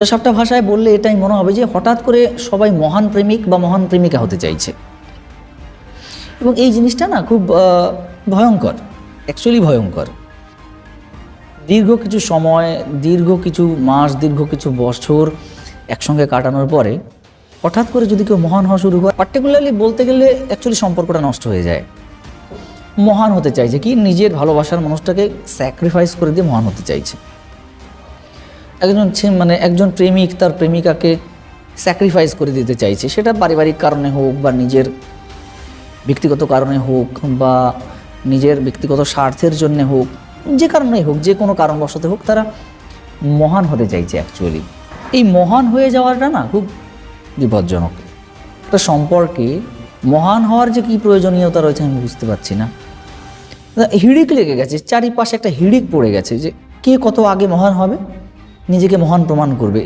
সবটা ভাষায় বললে এটাই মনে হবে যে হঠাৎ করে সবাই মহান প্রেমিক বা মহান প্রেমিকা হতে চাইছে, এবং এই জিনিসটা না খুব ভয়ঙ্কর, অ্যাকচুয়ালি ভয়ঙ্কর। দীর্ঘ কিছু সময়, দীর্ঘ কিছু মাস, দীর্ঘ কিছু বছর একসঙ্গে কাটানোর পরে হঠাৎ করে যদি কেউ মহান হওয়া শুরু করে, পার্টিকুলারলি বলতে গেলে অ্যাকচুয়ালি সম্পর্কটা নষ্ট হয়ে যায়। মহান হতে চাইছে কি, নিজের ভালোবাসার মানুষটাকে স্যাক্রিফাইস করে দিয়ে মহান হতে চাইছে। একজন প্রেমিক তার প্রেমিকাকে স্যাক্রিফাইস করে দিতে চাইছে, সেটা পারিবারিক কারণে হোক বা নিজের ব্যক্তিগত কারণে হোক বা নিজের ব্যক্তিগত স্বার্থের জন্যে হোক, যে কারণেই হোক, যে কোনো কারণবশত হোক, তারা মহান হতে চাইছে। অ্যাকচুয়ালি এই মহান হয়ে যাওয়াটা না খুব বিপজ্জনক। একটা সম্পর্কে মহান হওয়ার যে কী প্রয়োজনীয়তা রয়েছে আমি বুঝতে পারছি না। হিড়িক লেগে গেছে, চারিপাশে একটা হিড়িক পড়ে গেছে যে কে কত আগে মহান হবে, নিজেকে মহান প্রমাণ করবে।